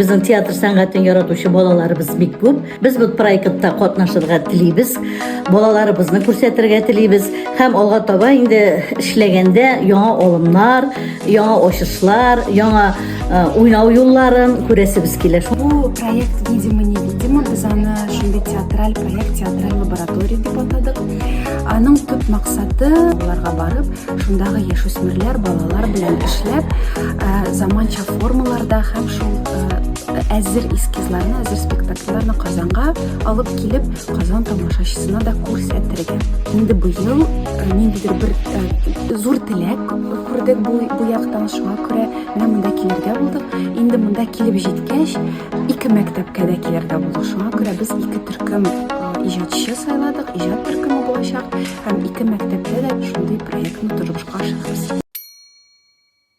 bizning teatr san'atini yaratuvchi bolalarimiz bek ko'p. Biz bu proyektda qatnashishga tilaymiz. Bolalarimizni ko'rsatirga tilaymiz. Ham olg'a toba endi ishlaganda yangi olimlar, yangi oshishlar, yangi o'ynav yo'llarini ko'rasiz kelar. Bu proyekt видимо-невидимо, biz аны shunday teatral proyekt, teatral laboratoriya deb atadik. Aning tub maqsadi ularga borib, shunday yosh o'smirlar, bolalar bilan ishlab, zamoncha formalarda ham shu azir eskizlarni, azir spektakllarni Qozonga olib kelib, Qozon tomoshabisina da ko'rsatirgan. Endi bu yil mendidir bir zo'r tilak ko'rdik bu yoqdan, shunga ko'ra mana bunda kelarga bo'ldik. Endi bunda kelib jetgach, ikki maktabgaliklarda bo'ldik. Shunga ko'ra biz ikki turkum ijodchi sayladik, ijod turkumi bo'lacak. Ham ikki maktabda da shunday proyektni turibishga oshiramiz.